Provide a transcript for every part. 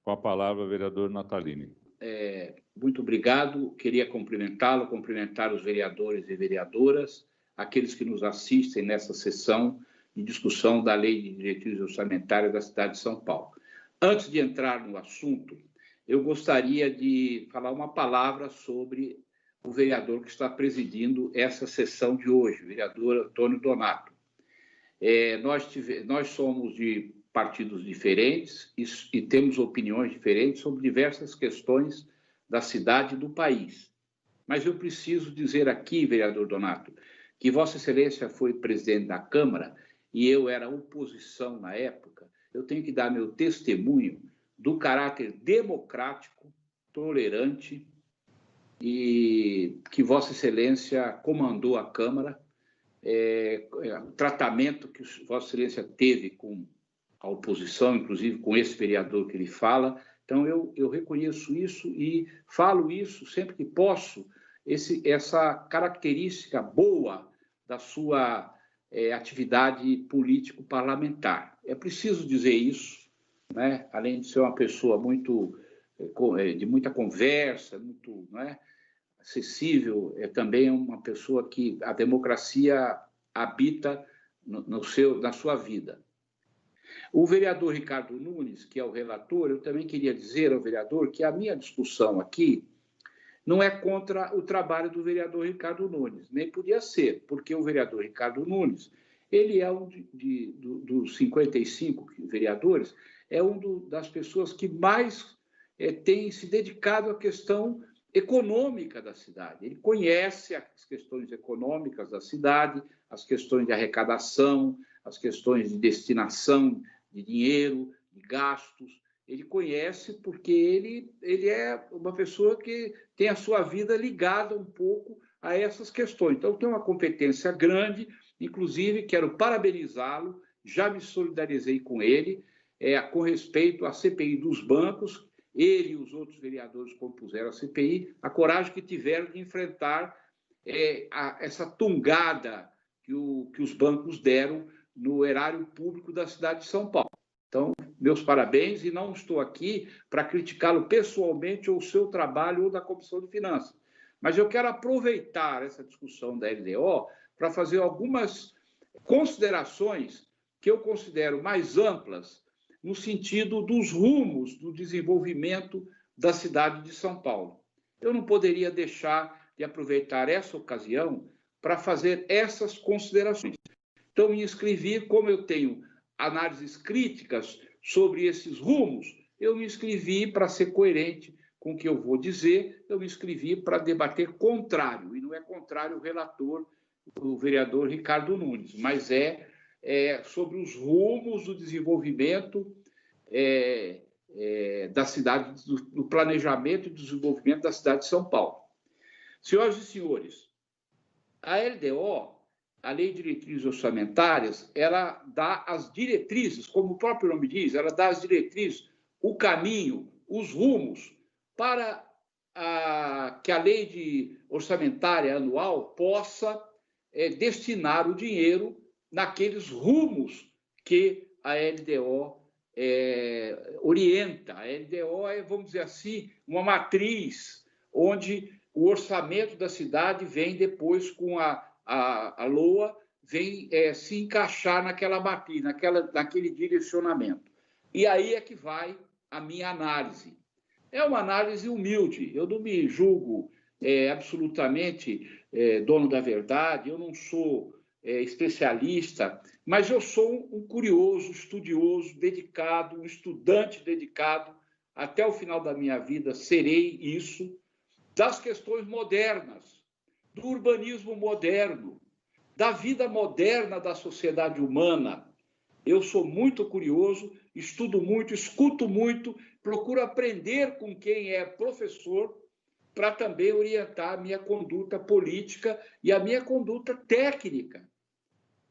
Com a palavra, vereador Natalini. Muito obrigado. Queria cumprimentá-lo, cumprimentar os vereadores e vereadoras, aqueles que nos assistem nessa sessão de discussão da Lei de Diretrizes Orçamentárias da cidade de São Paulo. Antes de entrar no assunto, eu gostaria de falar uma palavra sobre o vereador que está presidindo essa sessão de hoje, o vereador Antônio Donato. Nós somos de partidos diferentes e temos opiniões diferentes sobre diversas questões da cidade e do país. Mas eu preciso dizer aqui, vereador Donato, que Vossa Excelência foi presidente da Câmara e eu era oposição na época. Eu tenho que dar meu testemunho do caráter democrático, tolerante e que Vossa Excelência comandou a Câmara, o tratamento que Vossa Excelência teve com a oposição, inclusive com esse vereador que ele fala. Então, eu reconheço isso e falo isso sempre que posso, essa característica boa da sua atividade político-parlamentar. É preciso dizer isso, né? Além de ser uma pessoa de muita conversa, muito, né, acessível, é também uma pessoa que a democracia habita na sua vida. O vereador Ricardo Nunes, que é o relator, eu também queria dizer ao vereador que a minha discussão aqui não é contra o trabalho do vereador Ricardo Nunes, nem podia ser, porque o vereador Ricardo Nunes, ele é dos 55 vereadores, é das pessoas que mais tem se dedicado à questão econômica da cidade. Ele conhece as questões econômicas da cidade, as questões de arrecadação, as questões de destinação de dinheiro, de gastos. Ele conhece porque ele é uma pessoa que tem a sua vida ligada um pouco a essas questões. Então, tem uma competência grande, inclusive quero parabenizá-lo, já me solidarizei com ele, com respeito à CPI dos bancos. Ele e os outros vereadores compuseram a CPI, a coragem que tiveram de enfrentar essa tungada que os bancos deram no erário público da cidade de São Paulo. Então, meus parabéns, e não estou aqui para criticá-lo pessoalmente ou o seu trabalho ou da Comissão de Finanças. Mas eu quero aproveitar essa discussão da LDO para fazer algumas considerações que eu considero mais amplas no sentido dos rumos do desenvolvimento da cidade de São Paulo. Eu não poderia deixar de aproveitar essa ocasião para fazer essas considerações. Então, me inscrevi, como eu tenho análises críticas sobre esses rumos, eu me inscrevi para ser coerente com o que eu vou dizer, eu me inscrevi para debater contrário, e não é contrário o relator, o vereador Ricardo Nunes, mas sobre os rumos do desenvolvimento da cidade, do planejamento e desenvolvimento da cidade de São Paulo. Senhoras e senhores, a LDO, a Lei de Diretrizes Orçamentárias, ela dá as diretrizes, como o próprio nome diz, ela dá as diretrizes, o caminho, os rumos para que a Lei Orçamentária Anual possa destinar o dinheiro naqueles rumos que a LDO orienta. A LDO é, vamos dizer assim, uma matriz onde o orçamento da cidade vem depois com a LOA, vem se encaixar naquela matriz, naquele direcionamento. E aí é que vai a minha análise. É uma análise humilde, eu não me julgo absolutamente dono da verdade, eu não sou especialista, mas eu sou um curioso, estudioso, dedicado, um estudante dedicado, até o final da minha vida serei isso, das questões modernas, do urbanismo moderno, da vida moderna da sociedade humana. Eu sou muito curioso, estudo muito, escuto muito, procuro aprender com quem é professor para também orientar a minha conduta política e a minha conduta técnica.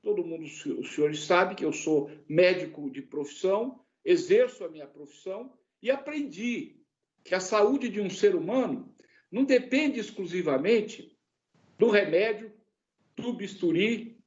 Todo mundo, os senhores sabem que eu sou médico de profissão, exerço a minha profissão e aprendi que a saúde de um ser humano não depende exclusivamente do remédio, do bisturi,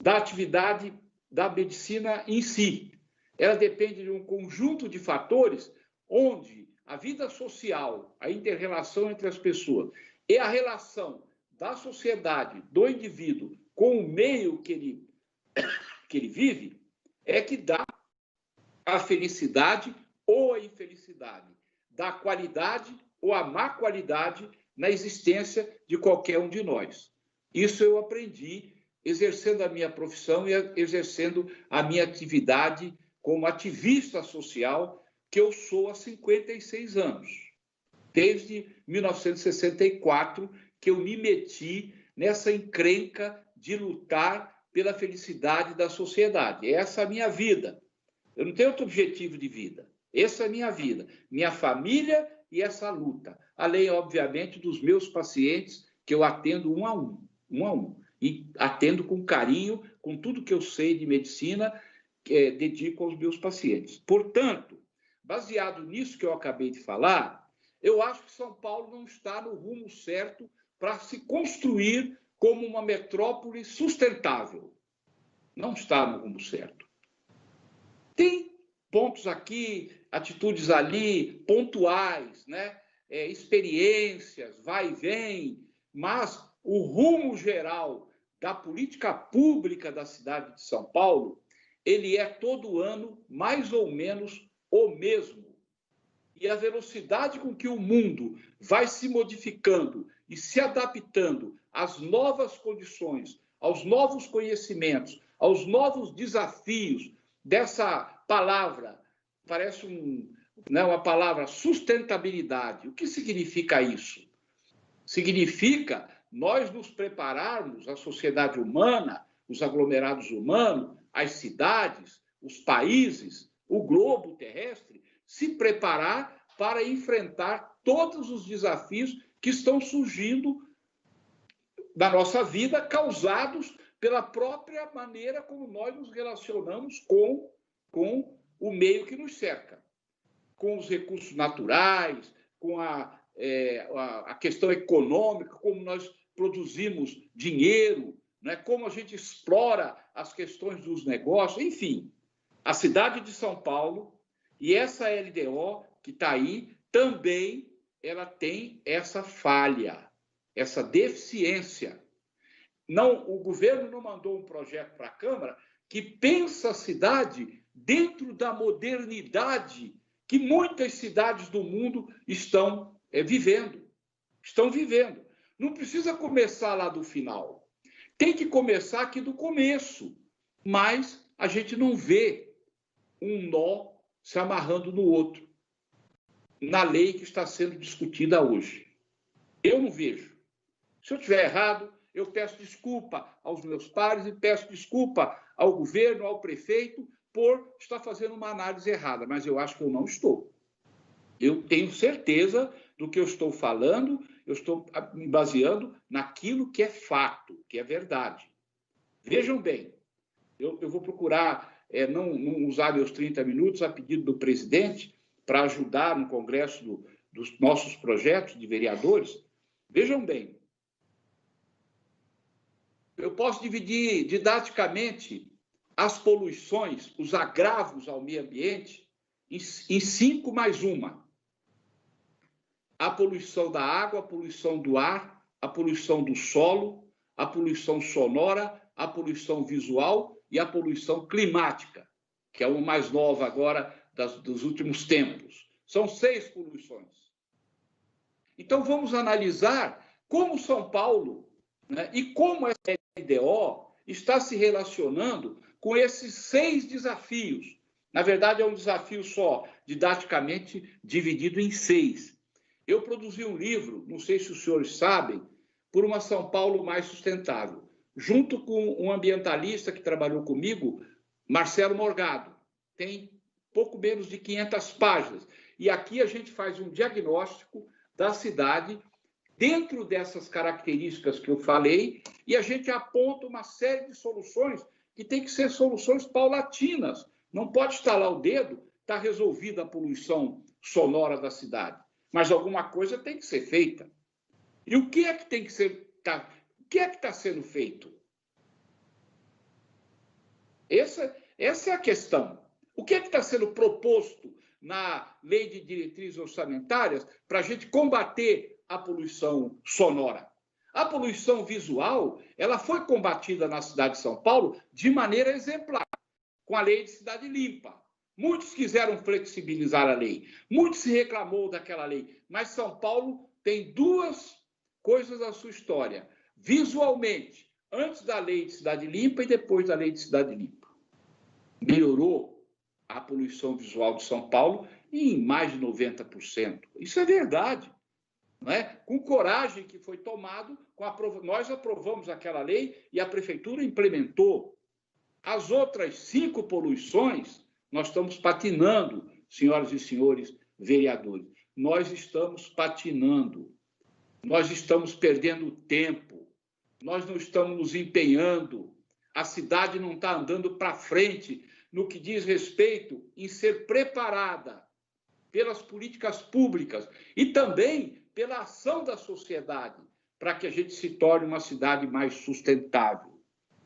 da atividade da medicina em si. Ela depende de um conjunto de fatores onde a vida social, a inter-relação entre as pessoas e a relação da sociedade, do indivíduo, com o meio que ele vive, é que dá a felicidade ou a infelicidade, dá a qualidade ou a má qualidade na existência de qualquer um de nós. Isso eu aprendi exercendo a minha profissão e exercendo a minha atividade como ativista social, que eu sou há 56 anos. Desde 1964, que eu me meti nessa encrenca de lutar pela felicidade da sociedade. Essa é a minha vida. Eu não tenho outro objetivo de vida. Essa é a minha vida, minha família e essa luta. Além, obviamente, dos meus pacientes, que eu atendo um a um. E atendo com carinho, com tudo que eu sei de medicina, dedico aos meus pacientes. Portanto, baseado nisso que eu acabei de falar, eu acho que São Paulo não está no rumo certo para se construir como uma metrópole sustentável. Não está no rumo certo. Tem pontos aqui, atitudes ali, pontuais, né? Experiências, vai e vem, mas o rumo geral da política pública da cidade de São Paulo, ele é todo ano mais ou menos o mesmo. E a velocidade com que o mundo vai se modificando e se adaptando às novas condições, aos novos conhecimentos, aos novos desafios dessa palavra, parece uma palavra sustentabilidade. O que significa isso? Significa nós nos prepararmos, a sociedade humana, os aglomerados humanos, as cidades, os países, o globo terrestre, se preparar para enfrentar todos os desafios que estão surgindo na nossa vida, causados pela própria maneira como nós nos relacionamos com o meio que nos cerca, com os recursos naturais, com a questão econômica, como nós produzimos dinheiro, né? Como a gente explora as questões dos negócios, enfim. A cidade de São Paulo e essa LDO que está aí, também ela tem essa falha, essa deficiência. Não, o governo não mandou um projeto para a Câmara que pensa a cidade dentro da modernidade que muitas cidades do mundo estão vivendo. Não precisa começar lá do final. Tem que começar aqui do começo. Mas a gente não vê um nó se amarrando no outro, na lei que está sendo discutida hoje. Eu não vejo. Se eu estiver errado, eu peço desculpa aos meus pares e peço desculpa ao governo, ao prefeito, por estar fazendo uma análise errada, mas eu acho que eu não estou. Eu tenho certeza do que eu estou falando, eu estou me baseando naquilo que é fato, que é verdade. Vejam bem, eu vou procurar não usar meus 30 minutos a pedido do presidente para ajudar no Congresso dos nossos projetos de vereadores. Vejam bem, eu posso dividir didaticamente as poluições, os agravos ao meio ambiente, em 5 mais 1. A poluição da água, a poluição do ar, a poluição do solo, a poluição sonora, a poluição visual e a poluição climática, que é uma mais nova agora dos últimos tempos. São 6 poluições. Então, vamos analisar como São Paulo, né, e como a LDO está se relacionando com esses 6 desafios. Na verdade, é um desafio só, didaticamente dividido em 6. Eu produzi um livro, não sei se os senhores sabem, por uma São Paulo mais sustentável, junto com um ambientalista que trabalhou comigo, Marcelo Morgado. Tem pouco menos de 500 páginas. E aqui a gente faz um diagnóstico da cidade dentro dessas características que eu falei e a gente aponta uma série de soluções que tem que ser soluções paulatinas. Não pode estalar o dedo, está resolvida a poluição sonora da cidade. Mas alguma coisa tem que ser feita. E o que é que tem que ser... o que é que está sendo feito? Essa é a questão. O que é que está sendo proposto na lei de diretrizes orçamentárias para a gente combater a poluição sonora. A poluição visual, ela foi combatida na cidade de São Paulo de maneira exemplar, com a lei de cidade limpa. Muitos quiseram flexibilizar a lei, muito se reclamou daquela lei, mas São Paulo tem duas coisas na sua história. Visualmente, antes da lei de cidade limpa e depois da lei de cidade limpa. Melhorou a poluição visual de São Paulo em mais de 90%. Isso é verdade. Não é? Com coragem que foi tomado, nós aprovamos aquela lei e a prefeitura implementou. As outras 5 poluições, nós estamos patinando, senhoras e senhores vereadores. Nós estamos patinando. Nós estamos perdendo tempo. Nós não estamos nos empenhando. A cidade não está andando para frente no que diz respeito em ser preparada pelas políticas públicas e também pela ação da sociedade, para que a gente se torne uma cidade mais sustentável,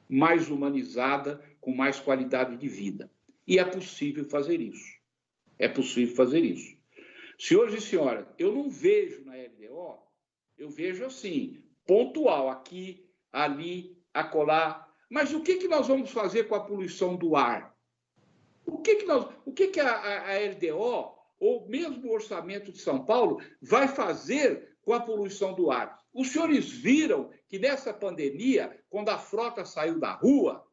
mais humanizada, com mais qualidade de vida. E é possível fazer isso. É possível fazer isso. Senhores e senhoras, eu não vejo na LDO, eu vejo assim, pontual, aqui, ali, acolá. Mas o que nós vamos fazer com a poluição do ar? O que a LDO, ou mesmo o orçamento de São Paulo, vai fazer com a poluição do ar? Os senhores viram que nessa pandemia, quando a frota saiu da rua,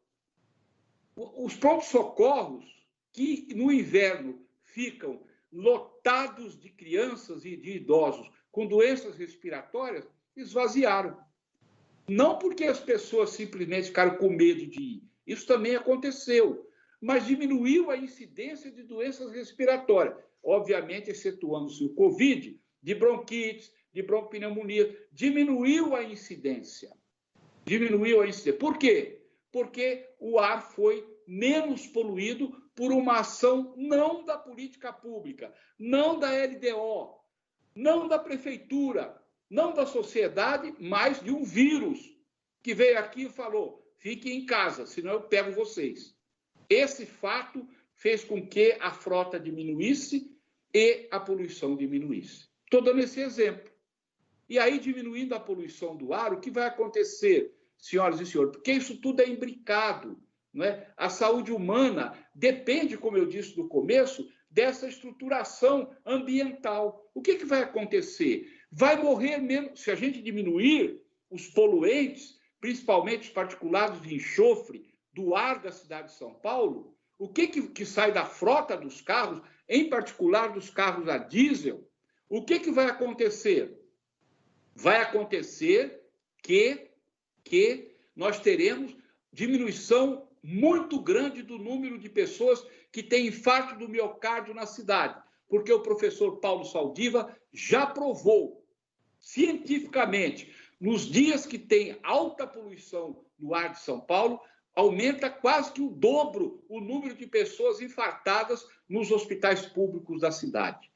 os prontos-socorros, que no inverno ficam lotados de crianças e de idosos com doenças respiratórias, esvaziaram. Não porque as pessoas simplesmente ficaram com medo de ir. Isso também aconteceu. Mas diminuiu a incidência de doenças respiratórias. Obviamente, excetuando-se o Covid, de bronquites, de bronquopneumonia. Diminuiu a incidência. Diminuiu a incidência. Por quê? Porque o ar foi menos poluído por uma ação não da política pública, não da LDO, não da prefeitura, não da sociedade, mas de um vírus que veio aqui e falou: fiquem em casa, senão eu pego vocês. Esse fato fez com que a frota diminuísse e a poluição diminuísse. Estou dando esse exemplo. E aí, diminuindo a poluição do ar, o que vai acontecer, senhoras e senhores? Porque isso tudo é imbricado. Não é? A saúde humana depende, como eu disse no começo, dessa estruturação ambiental. O que vai acontecer? Vai morrer menos, se a gente diminuir os poluentes, principalmente os particulados de enxofre, do ar da cidade de São Paulo, o que sai da frota dos carros, em particular dos carros a diesel, o que vai acontecer? Vai acontecer que nós teremos diminuição muito grande do número de pessoas que têm infarto do miocárdio na cidade, porque o professor Paulo Saldiva já provou cientificamente, nos dias que tem alta poluição no ar de São Paulo, aumenta quase que o dobro o número de pessoas infartadas nos hospitais públicos da cidade.